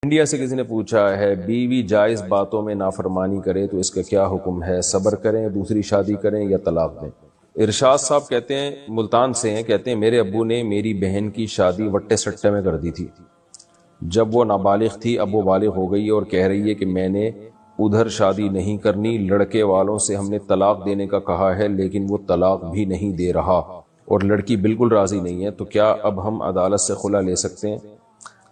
India سے کسی نے پوچھا ہے بیوی جائز باتوں میں نافرمانی کرے تو اس کا کیا حکم ہے؟ صبر کریں، دوسری شادی کریں یا طلاق دیں؟ ارشاد صاحب کہتے ہیں، ملتان سے ہیں، کہتے ہیں میرے ابو نے میری بہن کی شادی وٹے سٹے میں کر دی تھی جب وہ نابالغ تھی۔ اب وہ بالغ ہو گئی اور کہہ رہی ہے کہ میں نے ادھر شادی نہیں کرنی، لڑکے والوں سے ہم نے طلاق دینے کا کہا ہے لیکن وہ طلاق بھی نہیں دے رہا اور لڑکی بالکل راضی نہیں ہے، تو کیا اب ہم عدالت سے خلا لے سکتے ہیں؟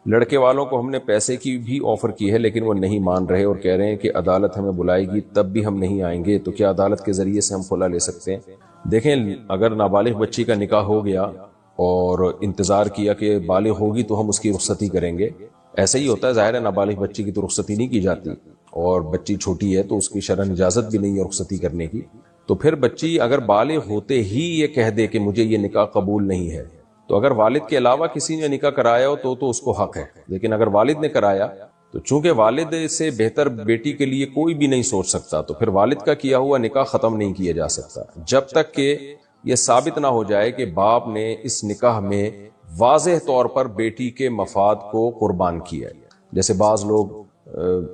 لڑکے والوں کو ہم نے پیسے کی بھی آفر کی ہے لیکن وہ نہیں مان رہے اور کہہ رہے ہیں کہ عدالت ہمیں بلائے گی تب بھی ہم نہیں آئیں گے، تو کیا عدالت کے ذریعے سے ہم خلا لے سکتے ہیں؟ دیکھیں، اگر نابالغ بچی کا نکاح ہو گیا اور انتظار کیا کہ بالغ ہوگی تو ہم اس کی رخصتی کریں گے، ایسا ہی ہوتا ہے، ظاہر ہے نابالغ بچی کی تو رخصتی نہیں کی جاتی اور بچی چھوٹی ہے تو اس کی شرعاً اجازت بھی نہیں ہے رخصتی کرنے کی، تو پھر بچی اگر بالغ ہوتے ہی یہ کہہ دے کہ مجھے یہ نکاح قبول نہیں ہے، تو اگر والد کے علاوہ کسی نے نکاح کرایا ہو تو اس کو حق ہے، لیکن اگر والد نے کرایا تو چونکہ والد سے بہتر بیٹی کے لیے کوئی بھی نہیں سوچ سکتا، تو پھر والد کا کیا ہوا نکاح ختم نہیں کیا جا سکتا جب تک کہ یہ ثابت نہ ہو جائے کہ باپ نے اس نکاح میں واضح طور پر بیٹی کے مفاد کو قربان کیا ہے۔ جیسے بعض لوگ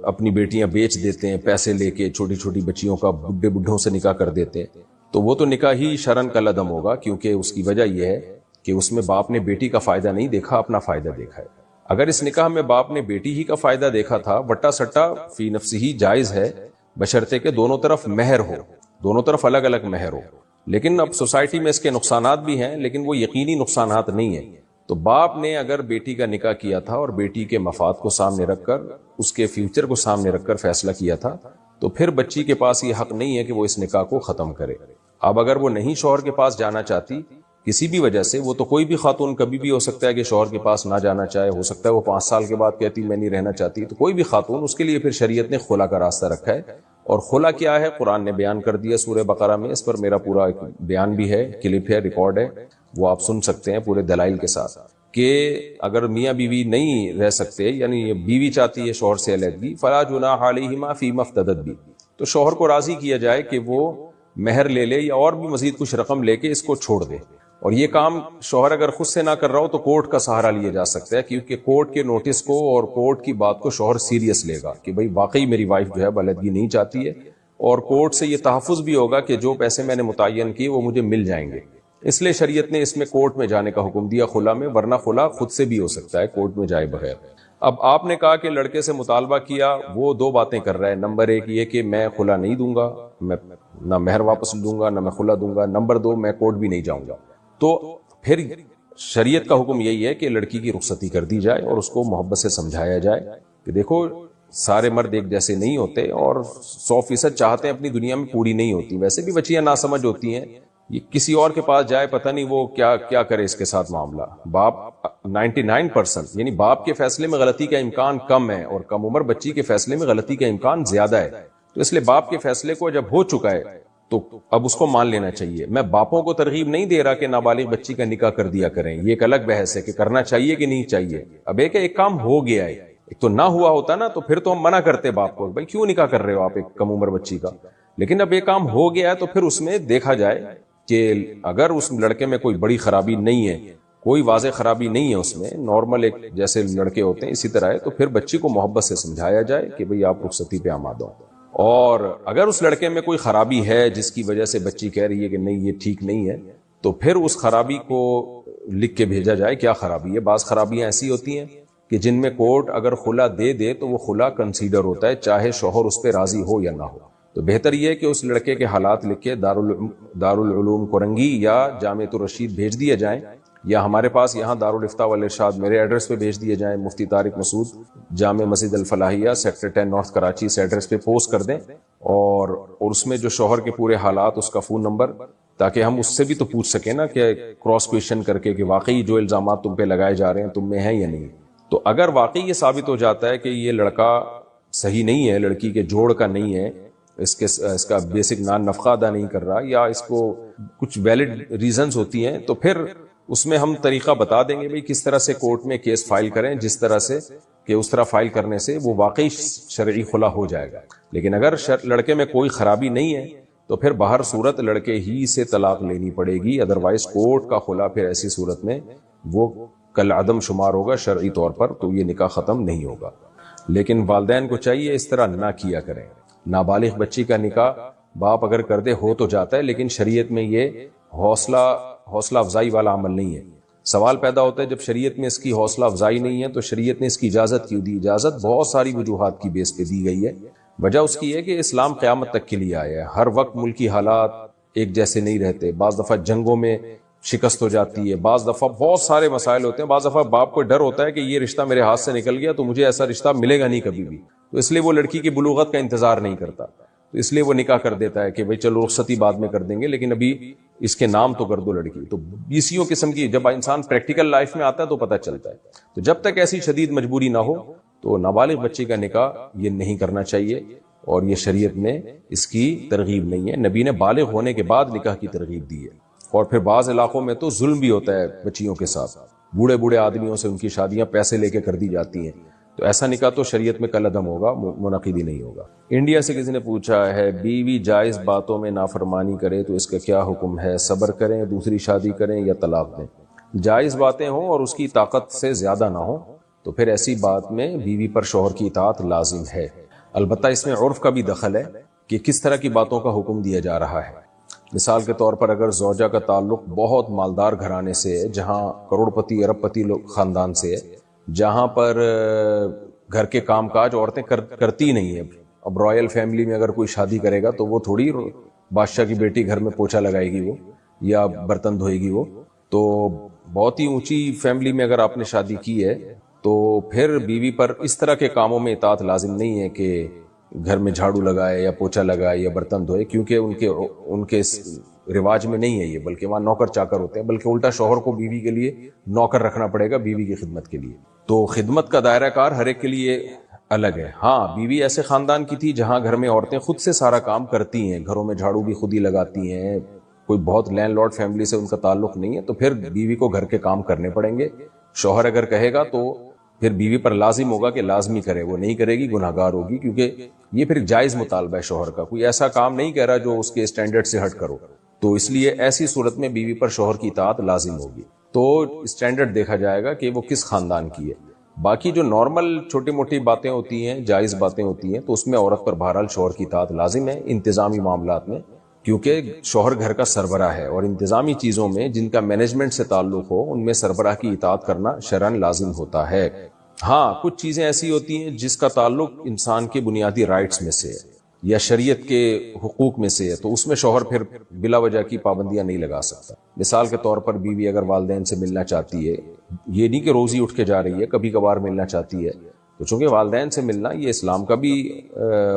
اپنی بیٹیاں بیچ دیتے ہیں پیسے لے کے، چھوٹی چھوٹی بچیوں کا بڈھوں سے نکاح کر دیتے ہیں، تو وہ تو نکاح ہی شرعاً کالعدم ہوگا، کیونکہ اس کی وجہ یہ ہے کہ اس میں باپ نے بیٹی کا فائدہ نہیں دیکھا، اپنا فائدہ دیکھا ہے۔ اگر اس نکاح میں باپ نے بیٹی ہی کا فائدہ دیکھا تھا، وٹا سٹا فی نفسی ہی جائز ہے، بشرطے کہ دونوں طرف مہر ہو، دونوں طرف الگ الگ مہر ہو، لیکن اب سوسائٹی میں اس کے نقصانات بھی ہیں لیکن وہ یقینی نقصانات نہیں ہیں۔ تو باپ نے اگر بیٹی کا نکاح کیا تھا اور بیٹی کے مفاد کو سامنے رکھ کر، اس کے فیوچر کو سامنے رکھ کر فیصلہ کیا تھا، تو پھر بچی کے پاس یہ حق نہیں ہے کہ وہ اس نکاح کو ختم کرے۔ اب اگر وہ نہیں شوہر کے پاس جانا چاہتی کسی بھی وجہ سے، وہ تو کوئی بھی خاتون کبھی بھی ہو سکتا ہے کہ شوہر کے پاس نہ جانا چاہے، ہو سکتا ہے وہ 5 سال کے بعد کہتی میں نہیں رہنا چاہتی، تو کوئی بھی خاتون، اس کے لیے پھر شریعت نے خلا کا راستہ رکھا ہے، اور خلا کیا ہے قرآن نے بیان کر دیا سورہ بقرہ میں، اس پر میرا پورا بیان بھی ہے، کلپ ہے، ریکارڈ ہے، وہ آپ سن سکتے ہیں پورے دلائل کے ساتھ، کہ اگر میاں بیوی نہیں رہ سکتے، یعنی بیوی چاہتی ہے شوہر سے علیحدگی، فلا جناح علیہما فیما افتدت بھی، تو شوہر کو راضی کیا جائے کہ وہ مہر لے لے یا اور بھی مزید کچھ رقم لے کے اس کو چھوڑ دے، اور یہ کام شوہر اگر خود سے نہ کر رہا ہو تو کورٹ کا سہارا لیا جا سکتا ہے، کیونکہ کورٹ کے نوٹس کو اور کورٹ کی بات کو شوہر سیریس لے گا کہ بھئی واقعی میری وائف جو ہے علیحدگی نہیں چاہتی ہے، اور کورٹ سے یہ تحفظ بھی ہوگا کہ جو پیسے میں نے متعین کیے وہ مجھے مل جائیں گے، اس لیے شریعت نے اس میں کورٹ میں جانے کا حکم دیا خلا میں، ورنہ خلا خود سے بھی ہو سکتا ہے کورٹ میں جائے بغیر۔ اب آپ نے کہا کہ لڑکے سے مطالبہ کیا، وہ 2 باتیں کر رہا ہے، نمبر 1 یہ کہ میں خلا نہیں دوں گا، میں نہ مہر واپس دوں گا نہ میں خلا دوں گا، نمبر 2 میں کورٹ بھی نہیں جاؤں گا، تو پھر شریعت کا حکم یہی ہے کہ لڑکی کی رخصتی کر دی جائے اور اس کو محبت سے سمجھایا جائے کہ دیکھو سارے مرد ایک جیسے نہیں ہوتے، اور 100% چاہتے ہیں اپنی دنیا میں پوری نہیں ہوتی، ویسے بھی بچیاں ناسمجھ ہوتی ہیں، یہ کسی اور کے پاس جائے پتہ نہیں وہ کیا کرے اس کے ساتھ معاملہ۔ باپ 99% یعنی باپ کے فیصلے میں غلطی کا امکان کم ہے، اور کم عمر بچی کے فیصلے میں غلطی کا امکان زیادہ ہے، تو اس لیے باپ کے فیصلے کو جب ہو چکا ہے تو اب اس کو مان لینا چاہیے۔ میں باپوں کو ترغیب نہیں دے رہا کہ نابالغ بچی کا نکاح کر دیا کریں، یہ ایک الگ بحث ہے کہ کرنا چاہیے کہ نہیں چاہیے۔ اب ایک کام ہو گیا ہے، ایک تو نہ ہوا ہوتا نا تو پھر تو ہم منع کرتے باپ کو، بھائی کیوں نکاح کر رہے ہو آپ ایک کم عمر بچی کا، لیکن اب ایک کام ہو گیا ہے تو پھر اس میں دیکھا جائے کہ اگر اس لڑکے میں کوئی بڑی خرابی نہیں ہے، کوئی واضح خرابی نہیں ہے، اس میں نارمل ایک جیسے لڑکے ہوتے ہیں اسی طرح ہے، تو پھر بچی کو محبت سے سمجھایا جائے کہ بھئی آپ رخصتی پہ آمادہ ہو، اور اگر اس لڑکے میں کوئی خرابی ہے جس کی وجہ سے بچی کہہ رہی ہے کہ نہیں یہ ٹھیک نہیں ہے، تو پھر اس خرابی کو لکھ کے بھیجا جائے کیا خرابی ہے۔ بعض خرابیاں ایسی ہوتی ہیں کہ جن میں کورٹ اگر خلا دے تو وہ خلا کنسیڈر ہوتا ہے، چاہے شوہر اس پہ راضی ہو یا نہ ہو، تو بہتر یہ ہے کہ اس لڑکے کے حالات لکھ کے دارالعلوم کرنگی یا جامعۃ الرشید بھیج دیے جائیں، یا ہمارے پاس یہاں دارالفتاء والارشاد میرے ایڈریس پہ بھیج دیے جائیں، مفتی طارق مسعود، جامع مسجد الفلاحیہ، سیکٹر 10 نارتھ کراچی، اس ایڈریس پہ پوسٹ کر دیں، اور اس میں جو شوہر کے پورے حالات، اس کا فون نمبر، تاکہ ہم اس سے بھی تو پوچھ سکیں نا کہ کراس کویشچن کر کے کہ واقعی جو الزامات تم پہ لگائے جا رہے ہیں تم میں ہیں یا نہیں۔ تو اگر واقعی یہ ثابت ہو جاتا ہے کہ یہ لڑکا صحیح نہیں ہے، لڑکی کے جوڑ کا نہیں ہے، اس کا بیسک نفقہ ادا نہیں کر رہا، یا اس کو کچھ ویلڈ ریزنز ہوتی ہیں، تو پھر اس میں ہم طریقہ بتا دیں گے بھئی کس طرح سے کورٹ میں کیس فائل کریں، جس طرح سے کہ اس طرح فائل کرنے سے وہ واقعی شرعی خلا ہو جائے گا۔ لیکن اگر لڑکے میں کوئی خرابی نہیں ہے تو پھر باہر صورت لڑکے ہی سے طلاق لینی پڑے گی، ادروائز کورٹ کا خلا پھر ایسی صورت میں وہ کل عدم شمار ہوگا شرعی طور پر، تو یہ نکاح ختم نہیں ہوگا۔ لیکن والدین کو چاہیے اس طرح نہ کیا کریں. نابالغ بچی کا نکاح باپ اگر کر دے ہو تو جاتا ہے، لیکن شریعت میں یہ حوصلہ افزائی والا عمل نہیں ہے. سوال پیدا ہوتا ہے جب شریعت میں اس کی حوصلہ افزائی نہیں ہے تو شریعت نے اس کی اجازت کیوں دی؟ اجازت بہت ساری وجوہات کی بیس پہ دی گئی ہے. وجہ اس کی ہے کہ اسلام قیامت تک کے لیے آیا ہے. ہر وقت ملکی حالات ایک جیسے نہیں رہتے، بعض دفعہ جنگوں میں شکست ہو جاتی ہے، بعض دفعہ بہت سارے مسائل ہوتے ہیں، بعض دفعہ باپ کو ڈر ہوتا ہے کہ یہ رشتہ میرے ہاتھ سے نکل گیا تو مجھے ایسا رشتہ ملے گا نہیں کبھی بھی، تو اس لیے وہ لڑکی کی بلوغت کا انتظار نہیں کرتا، تو اس لیے وہ نکاح کر دیتا ہے کہ بھئی چلو رخصتی بعد میں کر دیں گے لیکن ابھی اس کے نام تو کر دو لڑکی. تو بیسیوں قسم کی جب انسان پریکٹیکل لائف میں آتا ہے تو پتہ چلتا ہے. تو جب تک ایسی شدید مجبوری نہ ہو تو نابالغ بچی کا نکاح یہ نہیں کرنا چاہیے، اور یہ شریعت میں اس کی ترغیب نہیں ہے. نبی نے بالغ ہونے کے بعد نکاح کی ترغیب دی ہے. اور پھر بعض علاقوں میں تو ظلم بھی ہوتا ہے بچیوں کے ساتھ، بوڑھے بوڑھے آدمیوں سے ان کی شادیاں پیسے لے کے کر دی جاتی ہیں، تو ایسا نکاح تو شریعت میں کل عدم ہوگا، منعقد ہی نہیں ہوگا. انڈیا سے کسی نے پوچھا ہے بیوی جائز باتوں میں نافرمانی کرے تو اس کا کیا حکم ہے؟ صبر کریں، دوسری شادی کریں یا طلاق دیں؟ جائز باتیں ہوں اور اس کی طاقت سے زیادہ نہ ہوں تو پھر ایسی بات میں بیوی پر شوہر کی اطاعت لازم ہے. البتہ اس میں عرف کا بھی دخل ہے کہ کس طرح کی باتوں کا حکم دیا جا رہا ہے. مثال کے طور پر اگر زوجہ کا تعلق بہت مالدار گھرانے سے ہے، جہاں کروڑ پتی ارب پتی خاندان سے ہے، جہاں پر گھر کے کام کاج عورتیں کرتی نہیں ہیں. اب رائل فیملی میں اگر کوئی شادی کرے گا تو وہ تھوڑی بادشاہ کی بیٹی گھر میں پوچھا لگائے گی وہ یا برتن دھوئے گی. وہ تو بہت ہی اونچی فیملی میں اگر آپ نے شادی کی ہے تو پھر بیوی پر اس طرح کے کاموں میں اطاعت لازم نہیں ہے کہ گھر میں جھاڑو لگائے یا پوچھا لگائے یا برتن دھوئے، کیونکہ ان کے رواج میں نہیں ہے یہ، بلکہ وہاں نوکر چاکر ہوتے ہیں. بلکہ الٹا شوہر کو بیوی کے لیے نوکر رکھنا پڑے گا بیوی کی خدمت کے لیے. تو خدمت کا دائرہ کار ہر ایک کے لیے الگ ہے. ہاں بیوی ایسے خاندان کی تھی جہاں گھر میں عورتیں خود سے سارا کام کرتی ہیں، گھروں میں جھاڑو بھی خود ہی لگاتی ہیں، کوئی بہت لینڈ لارڈ فیملی سے ان کا تعلق نہیں ہے، تو پھر بیوی کو گھر کے کام کرنے پڑیں گے. شوہر اگر کہے گا تو پھر بیوی پر لازم ہوگا کہ لازمی کرے، وہ نہیں کرے گی گناہگار ہوگی، کیونکہ یہ پھر جائز مطالبہ ہے شوہر کا. کوئی ایسا کام نہیں کہہ رہا جو اس کے اسٹینڈرڈ سے ہٹ کرو، تو اس لیے ایسی صورت میں بیوی پر شوہر کی اطاعت لازم ہوگی. تو اسٹینڈرڈ دیکھا جائے گا کہ وہ کس خاندان کی ہے. باقی جو نارمل چھوٹی موٹی باتیں ہوتی ہیں، جائز باتیں ہوتی ہیں، تو اس میں عورت پر بہرحال شوہر کی اطاعت لازم ہے انتظامی معاملات میں، کیونکہ شوہر گھر کا سربراہ ہے، اور انتظامی چیزوں میں جن کا مینجمنٹ سے تعلق ہو ان میں سربراہ کی اطاعت کرنا شرعاً لازم ہوتا ہے. ہاں کچھ چیزیں ایسی ہوتی ہیں جس کا تعلق انسان کے بنیادی رائٹس میں سے ہے یا شریعت کے حقوق میں سے ہے، تو اس میں شوہر پھر بلا وجہ کی پابندیاں نہیں لگا سکتا. مثال کے طور پر بیوی اگر والدین سے ملنا چاہتی ہے، یہ نہیں کہ روزی اٹھ کے جا رہی ہے، کبھی کبھار ملنا چاہتی ہے، تو چونکہ والدین سے ملنا یہ اسلام کا بھی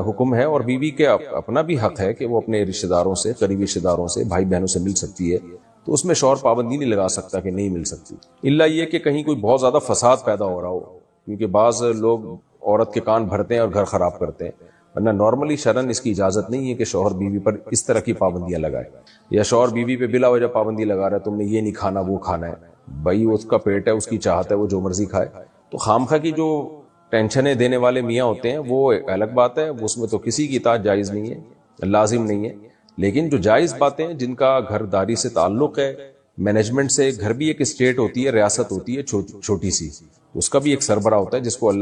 حکم ہے، اور بیوی کے اپنا بھی حق ہے کہ وہ اپنے رشتہ داروں سے، قریبی رشتہ داروں سے، بھائی بہنوں سے مل سکتی ہے، تو اس میں شوہر پابندی نہیں لگا سکتا کہ نہیں مل سکتی، الا یہ کہ کہیں کوئی بہت زیادہ فساد پیدا ہو رہا ہو، کیونکہ بعض لوگ عورت کے کان بھرتے ہیں اور گھر خراب کرتے ہیں. ورنہ نارملی شرعاً اس کی اجازت نہیں ہے کہ شوہر بیوی پر اس طرح کی پابندیاں لگائے، یا شوہر بیوی پہ بلا وجہ پابندی لگا رہا ہے تم نے یہ نہیں کھانا وہ کھانا ہے. بھائی اس کا پیٹ ہے، اس کی چاہت ہے، وہ جو مرضی کھائے. تو خامخواہ کی جو ٹینشنیں دینے والے میاں ہوتے ہیں وہ الگ بات ہے، اس میں تو کسی کی اطاعت جائز نہیں ہے، لازم نہیں ہے. لیکن جو جائز باتیں جو کا گھر داری سے تعلق ہے، مینجمنٹ سے، گھر بھی ایک اسٹیٹ ہوتی ہے، ریاست ہوتی ہے چھوٹی سی، اس کا بھی ایک سربراہ ہوتا ہے جس کو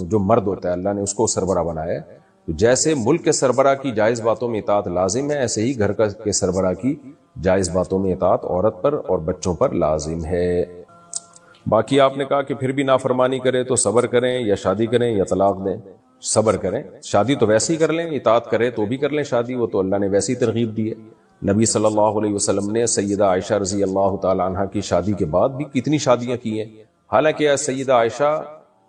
جو مرد ہوتا ہے اللہ نے اس کو سربراہ بنایا ہے. تو جیسے ملک کے سربراہ کی جائز باتوں میں اطاعت لازم ہے، ایسے ہی گھر کے سربراہ کی جائز باتوں میں اطاعت عورت پر اور بچوں پر لازم ہے. باقی آپ نے کہا کہ پھر بھی نافرمانی کرے تو صبر کریں یا شادی کریں یا طلاق دیں. صبر کریں، شادی تو ویسے ہی کر لیں، اطاعت کرے تو بھی کر لیں شادی، وہ تو اللہ نے ویسی ترغیب دی ہے. نبی صلی اللہ علیہ وسلم نے سیدہ عائشہ رضی اللہ تعالی عنہ کی شادی کے بعد بھی کتنی شادیاں کی ہیں، حالانکہ سیدہ عائشہ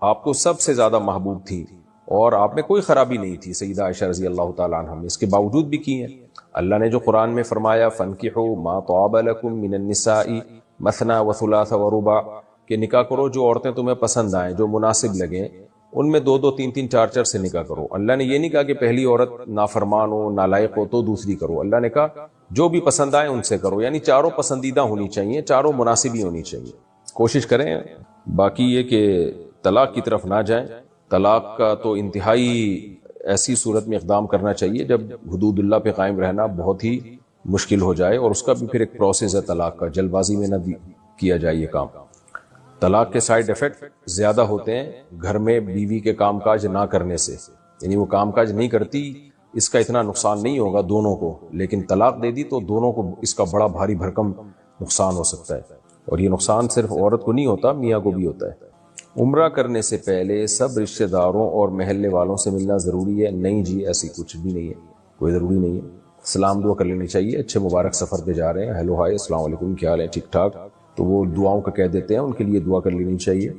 آپ کو سب سے زیادہ محبوب تھی اور آپ میں کوئی خرابی نہیں تھی سیدہ عائشہ رضی اللہ تعالی عنہ میں، اس کے باوجود بھی کی ہیں. اللہ نے جو قرآن میں فرمایا فَانْكِحُوا مَا طَابَ لَكُم مِّنَ النِّسَاءِ مَثْنَىٰ وَثُلَاثَ وَرُبَاعَ، کہ نکاح کرو جو عورتیں تمہیں پسند آئیں، جو مناسب لگیں، ان میں دو دو تین تین چار چار سے نکاح کرو. اللہ نے یہ نہیں کہا کہ پہلی عورت نافرمان ہو، نالائق ہو تو دوسری کرو. اللہ نے کہا جو بھی پسند آئے ان سے کرو، یعنی چاروں پسندیدہ ہونی چاہیے، چاروں مناسب ہی ہونی چاہیے. کوشش کریں. باقی یہ کہ طلاق کی طرف نہ جائیں. طلاق کا تو انتہائی ایسی صورت میں اقدام کرنا چاہیے جب حدود اللہ پہ قائم رہنا بہت ہی مشکل ہو جائے، اور اس کا بھی پھر ایک پروسیس ہے طلاق کا، جلد بازی میں نہ کیا جائے یہ کام. طلاق کے سائیڈ ایفیکٹ زیادہ ہوتے ہیں گھر میں بیوی کے کام کاج نہ کرنے سے، یعنی وہ کام کاج نہیں کرتی، اس کا اتنا نقصان نہیں ہوگا دونوں کو، لیکن طلاق دے دی تو دونوں کو اس کا بڑا بھاری بھرکم نقصان ہو سکتا ہے، اور یہ نقصان صرف عورت کو نہیں ہوتا، میاں کو بھی ہوتا ہے۔ عمرہ کرنے سے پہلے سب رشتہ داروں اور محلے والوں سے ملنا ضروری ہے؟ نہیں جی، ایسی کچھ بھی نہیں ہے، کوئی ضروری نہیں ہے۔ سلام دعا کر لینی چاہیے، اچھے مبارک سفر پہ جا رہے ہیں، ہیلو ہائے السلام علیکم، کیا حال ہے، ٹھیک ٹھاک، تو وہ دعاؤں کا کہہ دیتے ہیں، ان کے لیے دعا کر لینی چاہیے۔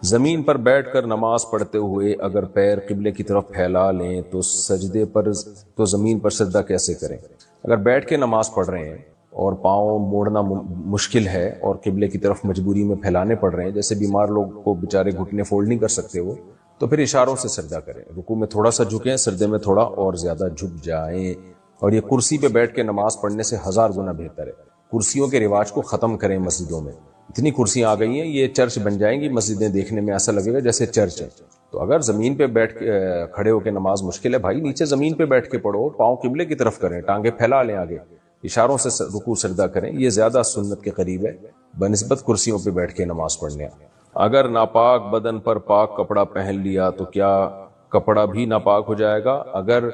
زمین پر بیٹھ کر نماز پڑھتے ہوئے اگر پیر قبلے کی طرف پھیلا لیں تو سجدے پر تو زمین پر سجدہ کیسے کریں؟ اگر بیٹھ کے نماز پڑھ رہے ہیں اور پاؤں موڑنا مشکل ہے اور قبلے کی طرف مجبوری میں پھیلانے پڑ رہے ہیں، جیسے بیمار لوگ کو بیچارے گھٹنے فولڈ نہیں کر سکتے وہ، تو پھر اشاروں سے سجدہ کریں، رکوع میں تھوڑا سا جھکیں، سجدے میں تھوڑا اور زیادہ جھک جائیں، اور یہ کرسی پہ بیٹھ کے نماز پڑھنے سے 1000 گنا بہتر ہے۔ کرسیوں کے رواج کو ختم کریں مسجدوں میں، اتنی کرسیاں آ گئی ہیں، یہ چرچ بن جائیں گی، مسجدیں دیکھنے میں ایسا لگے گا جیسے چرچ ہے۔ تو اگر زمین پہ بیٹھ کے کھڑے ہو کے نماز مشکل ہے بھائی، نیچے زمین پہ بیٹھ کے پڑھو، پاؤں قبلے کی طرف کریں، ٹانگیں پھیلا لیں آگے، اشاروں سے رکوع سجدہ کریں، یہ زیادہ سنت کے قریب ہے بنسبت کرسیوں پہ بیٹھ کے نماز پڑھنے۔ اگر ناپاک بدن پر پاک کپڑا پہن لیا تو کیا کپڑا بھی ناپاک ہو جائے گا؟ اگر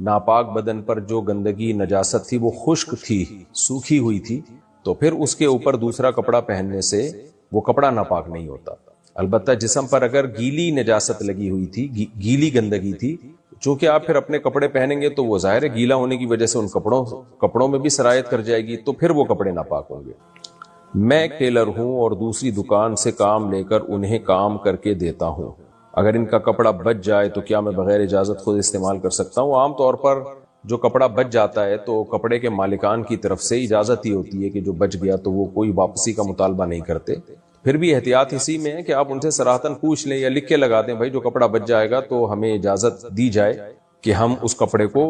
ناپاک بدن پر جو گندگی نجاست تھی وہ خشک تھی، سوکھی ہوئی تھی، تو پھر اس کے اوپر دوسرا کپڑا پہننے سے وہ کپڑا ناپاک نہیں ہوتا۔ البتہ جسم پر اگر گیلی نجاست لگی ہوئی تھی، گیلی گندگی تھی، چونکہ آپ پھر اپنے کپڑے پہنیں گے تو وہ ظاہر ہے گیلا ہونے کی وجہ سے ان کپڑوں میں بھی سرایت کر جائے گی، تو پھر وہ کپڑے ناپاک ہوں گے۔ میں ایک ٹیلر ہوں اور دوسری دکان سے کام لے کر انہیں کام کر کے دیتا ہوں، اگر ان کا کپڑا بچ جائے تو کیا میں بغیر اجازت خود استعمال کر سکتا ہوں؟ عام طور پر جو کپڑا بچ جاتا ہے تو کپڑے کے مالکان کی طرف سے اجازت ہی ہوتی ہے کہ جو بچ گیا تو وہ کوئی واپسی کا مطالبہ نہیں کرتے، پھر بھی احتیاط اسی میں ہے کہ آپ ان سے صراحتاً پوچھ لیں یا لکھ کے لگا دیں، بھائی جو کپڑا بچ جائے گا تو ہمیں اجازت دی جائے کہ ہم اس کپڑے کو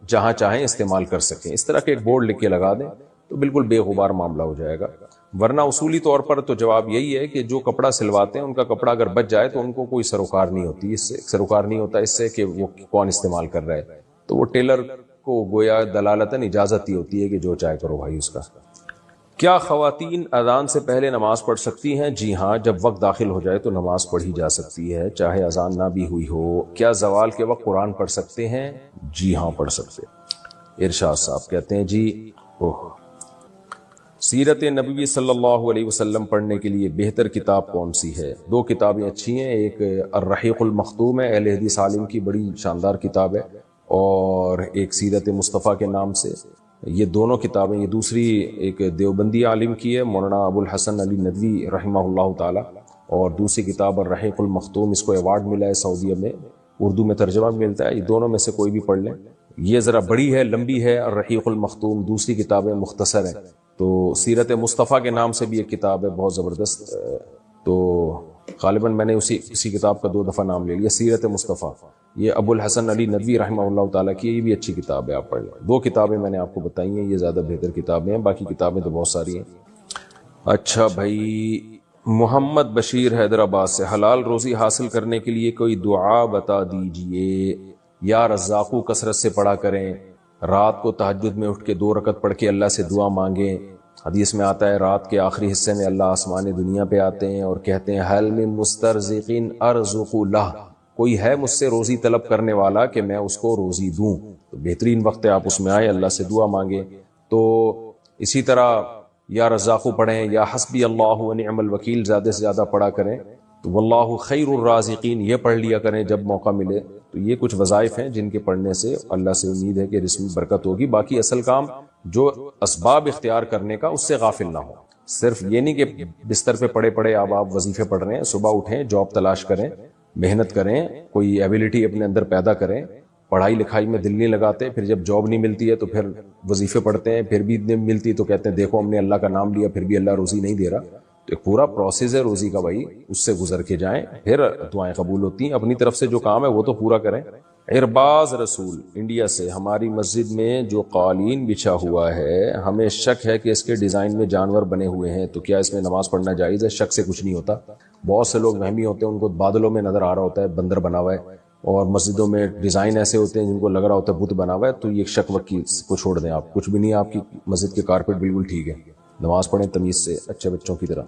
جہاں چاہیں استعمال کر سکیں، اس طرح کے ایک بورڈ لکھ کے لگا دیں تو بالکل بے غبار معاملہ ہو جائے گا۔ ورنہ اصولی طور پر تو جواب یہی ہے کہ جو کپڑا سلواتے ہیں ان کا کپڑا اگر بچ جائے تو ان کو کوئی سروکار نہیں ہوتی، اس سے سروکار نہیں ہوتا اس سے کہ وہ کون استعمال کر رہا ہے، تو وہ ٹیلر کو گویا دلالتاً اجازت ہی ہوتی ہے کہ جو چاہے کرو بھائی اس کا۔ کیا خواتین اذان سے پہلے نماز پڑھ سکتی ہیں؟ جی ہاں، جب وقت داخل ہو جائے تو نماز پڑھی جا سکتی ہے، چاہے اذان نہ بھی ہوئی ہو۔ کیا زوال کے وقت قرآن پڑھ سکتے ہیں؟ جی ہاں پڑھ سکتے۔ ارشاد صاحب کہتے ہیں جی سیرت نبوی صلی اللہ علیہ وسلم پڑھنے کے لیے بہتر کتاب کون سی ہے؟ 2 کتابیں اچھی ہیں، ایک الرحیق المختوم ہے، اہل حدیث عالم کی بڑی شاندار کتاب ہے، اور ایک سیرت مصطفیٰ کے نام سے، یہ دونوں کتابیں، یہ دوسری ایک دیوبندی عالم کی ہے مولانا ابو الحسن علی ندوی رحمہ اللہ تعالی، اور دوسری کتاب الرحیق المختوم، اس کو ایوارڈ ملا ہے سعودیہ میں، اردو میں ترجمہ بھی ملتا ہے، یہ دونوں میں سے کوئی بھی پڑھ لیں۔ یہ ذرا بڑی ہے، لمبی ہے الرحیق المختوم، دوسری کتابیں مختصر ہیں۔ تو سیرت مصطفیٰ کے نام سے بھی ایک کتاب ہے بہت زبردست، تو غالباً میں نے اسی کتاب کا 2 دفعہ نام لے لیا، سیرت مصطفیٰ، یہ ابو الحسن علی ندوی رحمہ اللہ تعالیٰ کی، یہ بھی اچھی کتاب ہے، آپ پڑھ لیں۔ 2 کتابیں میں نے آپ کو بتائی ہیں، یہ زیادہ بہتر کتابیں ہیں، باقی کتابیں تو بہت ساری ہیں۔ اچھا بھائی، محمد بشیر حیدرآباد سے، حلال روزی حاصل کرنے کے لیے کوئی دعا بتا دیجئے۔ یا رزاقو کثرت سے پڑھا کریں، رات کو تہجد میں اٹھ کے 2 رکعت پڑھ کے اللہ سے دعا مانگیں۔ حدیث میں آتا ہے رات کے آخری حصے میں اللہ آسمان دنیا پہ آتے ہیں اور کہتے ہیں حل من مسترزقین ارزق لہ، کوئی ہے مجھ سے روزی طلب کرنے والا کہ میں اس کو روزی دوں، تو بہترین وقت ہے آپ اس میں آئیں، اللہ سے دعا مانگیں۔ تو اسی طرح یا رزاقو پڑھیں، یا حسبی اللہ و نعم الوکیل زیادہ سے زیادہ پڑھا کریں، تو واللہ خیر الرازقین یہ پڑھ لیا کریں جب موقع ملے۔ تو یہ کچھ وظائف ہیں جن کے پڑھنے سے اللہ سے امید ہے کہ رزق میں برکت ہوگی۔ باقی اصل کام جو اسباب اختیار کرنے کا، اس سے غافل نہ ہو۔ صرف یہ نہیں کہ بستر پہ پڑے پڑے آپ وظیفے پڑھ رہے ہیں، صبح اٹھیں، جاب تلاش کریں، محنت کریں، کوئی ایبیلٹی اپنے اندر پیدا کریں، پڑھائی لکھائی میں دل نہیں لگاتے، پھر جب جاب نہیں ملتی ہے تو پھر وظیفے پڑھتے ہیں، پھر بھی نہیں ملتی تو کہتے ہیں دیکھو ہم نے اللہ کا نام لیا پھر بھی اللہ روزی نہیں دے رہا۔ تو ایک پورا پروسیس ہے روزی کا بھائی، اس سے گزر کے جائیں، پھر دعائیں قبول ہوتی ہیں۔ اپنی طرف سے جو کام ہے وہ تو پورا کریں۔ ارباز رسول انڈیا سے، ہماری مسجد میں جو قالین بچھا ہوا ہے ہمیں شک ہے کہ اس کے ڈیزائن میں جانور بنے ہوئے ہیں، تو کیا اس میں نماز پڑھنا جائز ہے؟ شک سے کچھ نہیں ہوتا، بہت سے لوگ وہمی ہوتے ہیں، ان کو بادلوں میں نظر آ رہا ہوتا ہے بندر بنا ہوا ہے، اور مسجدوں میں ڈیزائن ایسے ہوتے ہیں جن کو لگ رہا ہوتا ہے بت بنا ہوا ہے، تو یہ شک وک کو چھوڑ دیں آپ، کچھ بھی نہیں، آپ کی مسجد کے کارپیٹ بالکل ٹھیک ہے، نماز پڑھیں تمیز سے اچھے بچوں کی طرح۔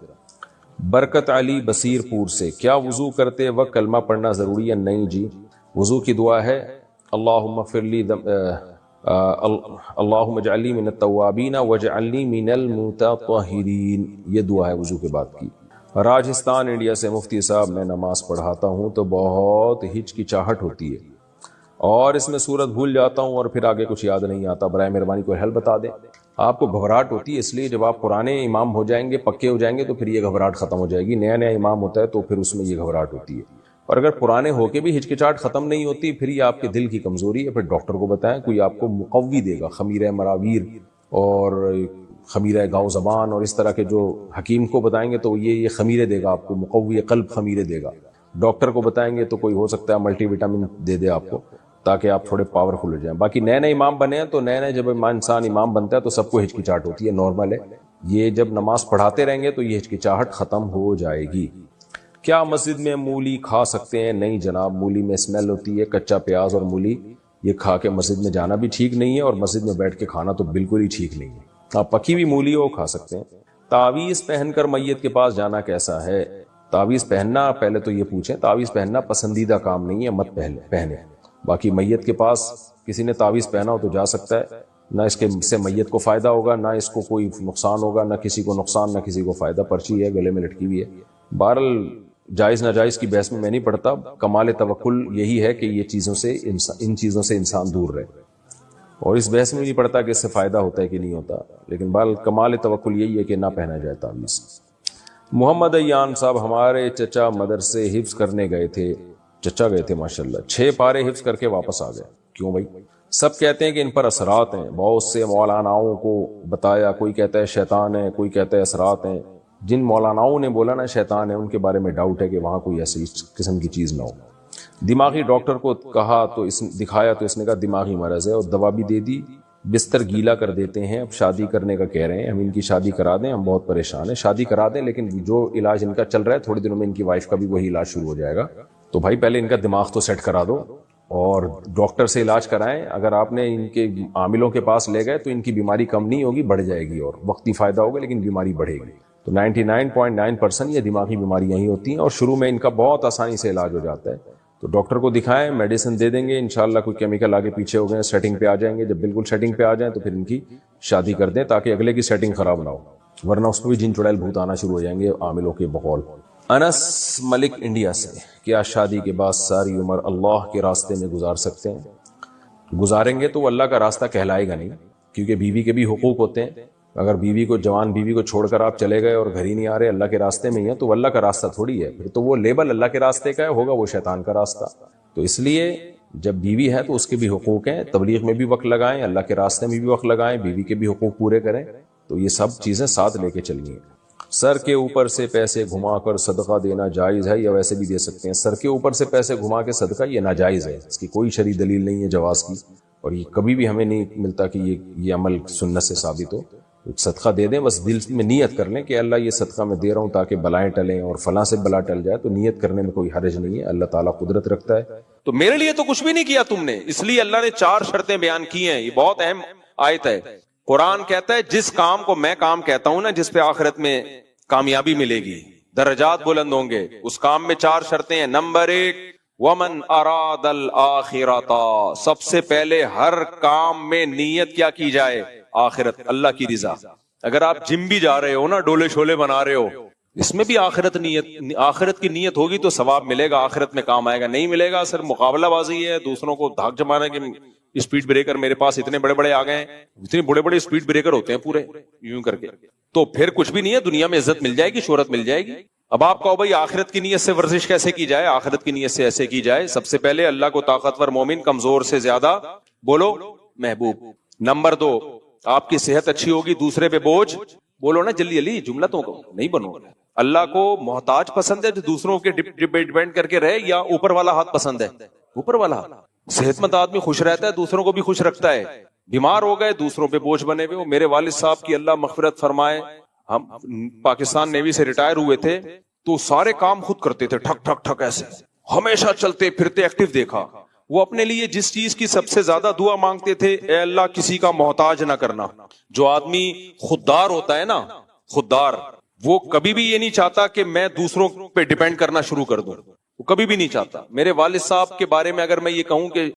برکت علی بصیر پور سے، کیا وضو کرتے وقت کلمہ پڑھنا ضروری ہے؟ نہیں جی، وضو کی دعا ہے اللہم اغفر لی اللہم اجعلنی من التوابین واجعلنی من المتطہرین، یہ دعا ہے وضو کے بعد کی۔ راجستھان انڈیا سے مفتی صاحب، میں نماز پڑھاتا ہوں تو بہت ہچکچاہٹ ہوتی ہے اور اس میں سورت بھول جاتا ہوں اور پھر آگے کچھ یاد نہیں آتا، برائے مہربانی کوئی حل بتا دیں۔ آپ کو گھبراہٹ ہوتی ہے اس لیے جب آپ پرانے امام ہو جائیں گے، پکے ہو جائیں گے تو پھر یہ گھبراہٹ ختم ہو جائے گی، نیا نیا امام ہوتا ہے تو پھر اس میں یہ گھبراہٹ ہوتی ہے، اور اگر پرانے ہو کے بھی ہچکچاہٹ ختم نہیں ہوتی پھر یہ آپ کے دل کی کمزوری ہے، پھر ڈاکٹر کو بتائیں، کوئی آپ کو مقوی دے گا، خمیرہ مراویر اور خمیرہ گاؤ زبان اور اس طرح کے جو حکیم کو بتائیں گے تو یہ خمیرے دے گا آپ کو، مقوی قلب خمیرے دے گا۔ ڈاکٹر کو بتائیں گے تو کوئی ہو سکتا ہے ملٹی وٹامن دے دے آپ کو تاکہ آپ تھوڑے پاورفل ہو جائیں۔ باقی نئے نئے امام بنے ہیں تو نئے جب انسان امام بنتا ہے تو سب کو ہچکچاہٹ ہوتی ہے، نارمل ہے یہ، جب نماز پڑھاتے رہیں گے تو یہ ہچکچاہٹ ختم ہو جائے گی۔ کیا مسجد میں مولی کھا سکتے ہیں؟ نہیں جناب، مولی میں اسمیل ہوتی ہے، کچا پیاز اور مولی یہ کھا کے مسجد میں جانا بھی ٹھیک نہیں ہے اور مسجد میں بیٹھ کے کھانا تو بالکل ہی ٹھیک نہیں ہے۔ آپ پکی ہوئی مولی وہ کھا سکتے ہیں۔ تعویذ پہن کر میت کے پاس جانا کیسا ہے؟ تعویذ پہننا، پہلے تو یہ پوچھیں، تعویذ پہننا پسندیدہ کام نہیں ہے، مت پہنے۔ باقی میت کے پاس کسی نے تعویذ پہنا ہو تو جا سکتا ہے، نہ اس سے میت کو فائدہ ہوگا، نہ اس کو کوئی نقصان ہوگا، نہ کسی کو نقصان نہ کسی کو فائدہ، پرچی ہے گلے میں لٹکی ہوئی ہے۔ بہرحال جائز ناجائز کی بحث میں نہیں پڑتا، کمال توکل یہی ہے کہ یہ ان چیزوں سے انسان دور رہے، اور اس بحث میں نہیں پڑتا کہ اس سے فائدہ ہوتا ہے کہ نہیں ہوتا، لیکن بہرحال کمال توکل یہی ہے کہ نہ پہنا جائے تعویذ۔ محمد ایان صاحب، ہمارے چچا مدرسے حفظ کرنے گئے تھے، چچا گئے تھے ماشاءاللہ، 6 پارے حفظ کر کے واپس آ گئے۔ کیوں بھائی؟ سب کہتے ہیں کہ ان پر اثرات ہیں، بہت سے مولاناؤں کو بتایا، کوئی کہتا ہے شیطان ہے، کوئی کہتا ہے اثرات ہیں۔ جن مولاناؤں نے بولا نا شیطان ہے، ان کے بارے میں ڈاؤٹ ہے کہ وہاں کوئی ایسی قسم کی چیز نہ ہو۔ دماغی ڈاکٹر کو کہا تو دکھایا تو اس نے کہا دماغی مرض ہے، اور دوا بھی دے دی، بستر گیلا کر دیتے ہیں، اب شادی کرنے کا کہہ رہے ہیں، ہم ان کی شادی کرا دیں، ہم بہت پریشان ہیں۔ شادی کرا دیں، لیکن جو علاج ان کا چل رہا ہے تھوڑے دنوں میں ان کی وائف کا بھی وہی علاج شروع ہو جائے گا، تو بھائی پہلے ان کا دماغ تو سیٹ کرا دو اور ڈاکٹر سے علاج کرائیں۔ اگر آپ نے ان کے عاملوں کے پاس لے گئے تو ان کی بیماری کم نہیں ہوگی، بڑھ جائے گی، اور وقتی فائدہ ہوگا لیکن بیماری بڑھے گی۔ تو 99.9% یہ دماغی بیماریاں ہی ہوتی ہیں، اور شروع میں ان کا بہت آسانی سے علاج ہو جاتا ہے۔ تو ڈاکٹر کو دکھائیں، میڈیسن دے دیں گے، انشاءاللہ کوئی کیمیکل آگے پیچھے ہو گئے، سیٹنگ پہ آ جائیں گے، جب بالکل سیٹنگ پہ آ جائیں تو پھر ان کی شادی کر دیں تاکہ اگلے کی سیٹنگ خراب نہ ہو، ورنہ اس کو بھی جن چڑیل بھوت آنا شروع ہو جائیں گے عاملوں کے بقول۔ انس ملک انڈیا سے، کیا شادی کے بعد ساری عمر اللہ کے راستے میں گزار سکتے ہیں؟ گزاریں گے تو وہ اللہ کا راستہ کہلائے گا نہیں، کیونکہ بیوی کے بھی حقوق ہوتے ہیں۔ اگر بیوی کو، جوان بیوی کو چھوڑ کر آپ چلے گئے اور گھر ہی نہیں آ رہے، اللہ کے راستے میں ہی ہیں، تو وہ اللہ کا راستہ تھوڑی ہے، پھر تو وہ لیبل اللہ کے راستے کا ہے، ہوگا وہ شیطان کا راستہ۔ تو اس لیے جب بیوی ہے تو اس کے بھی حقوق ہیں، تبلیغ میں بھی وقت لگائیں، اللہ کے راستے میں بھی وقت لگائیں، بیوی کے بھی حقوق پورے کریں، تو یہ سب چیزیں ساتھ لے کے چلنی ہیں۔ سر کے اوپر سے پیسے گھما کر صدقہ دینا جائز ہے یا ویسے بھی دے سکتے ہیں؟ سر کے اوپر سے پیسے گھما کے صدقہ یہ ناجائز ہے، اس کی کوئی شرعی دلیل نہیں ہے جواز کی، اور یہ کبھی بھی ہمیں نہیں ملتا کہ یہ عمل سنت سے ثابت ہو۔ صدقہ دے دیں، بس دل میں نیت کر لیں کہ اللہ یہ صدقہ میں دے رہا ہوں تاکہ بلائیں ٹلیں اور فلاں سے بلا ٹل جائے، تو نیت کرنے میں کوئی حرج نہیں ہے، اللہ تعالیٰ قدرت رکھتا ہے۔ تو میرے لیے تو کچھ بھی نہیں کیا تم نے، اس لیے اللہ نے 4 شرطیں بیان کی ہیں، یہ بہت اہم آیت ہے۔ قرآن کہتا ہے جس کام کو میں کام کہتا ہوں نا، جس پہ آخرت میں کامیابی ملے گی، درجات بلند ہوں گے، اس کام میں 4 شرطیں ہیں۔ نمبر 1، وَمَنْ أَرَادَ الْآخِرَةَ، سب سے پہلے ہر کام میں نیت کیا کی جائے؟ آخرت، اللہ کی رضا۔ اگر آپ جم بھی جا رہے ہو نا، ڈولے شولے بنا رہے ہو، اس میں بھی آخرت کی نیت ہوگی تو ثواب ملے گا، آخرت میں کام آئے گا۔ نہیں ملے گا، صرف مقابلہ بازی ہے، دوسروں کو دھاک جمانے کے۔ اسپیڈ بریکر میرے پاس اتنے بڑے بڑے آ گئے ہیں، اتنے بڑے بڑے اسپیڈ بریکر ہوتے ہیں پورے یوں کر کے، تو پھر کچھ بھی نہیں ہے، دنیا میں عزت مل جائے گی، شہرت مل جائے گی۔ اب آپ کہو بھائی آخرت کی نیت سے ورزش کیسے کی جائے؟ آخرت کی نیت سے ایسے کی جائے، سب سے پہلے اللہ کو طاقتور مومن کمزور سے زیادہ بولو محبوب۔ نمبر 2، آپ کی صحت اچھی ہوگی، دوسرے پہ بوجھ بولو نا، جلدی جلدی جملتوں کو نہیں بنو۔ اللہ کو محتاج پسند ہے جو دوسروں کے ڈیپینڈ کر کے رہے، یا اوپر والا ہاتھ پسند ہے؟ اوپر والا ہاتھ۔ صحت مند آدمی خوش رہتا ہے، دوسروں کو بھی خوش رکھتا ہے۔ بیمار ہو گئے، دوسروں پہ بوجھ بنے ہوئے۔ میرے والد صاحب کی اللہ مغفرت فرمائے، ہم پاکستان نیوی سے ریٹائر ہوئے تھے تو سارے کام خود کرتے تھے، ٹھک ٹھک ٹھک ایسے، ہمیشہ چلتے پھرتے ایکٹیو دیکھا۔ وہ اپنے لیے جس چیز کی سب سے زیادہ دعا مانگتے تھے، اے اللہ کسی کا محتاج نہ کرنا۔ جو آدمی خوددار ہوتا ہے نا، خوددار، وہ کبھی بھی یہ نہیں چاہتا کہ میں دوسروں پہ ڈیپینڈ کرنا شروع کر دوں، وہ کبھی بھی نہیں چاہتا. میرے والد صاحب کے بارے میں اگر میں یہ کہوں کہ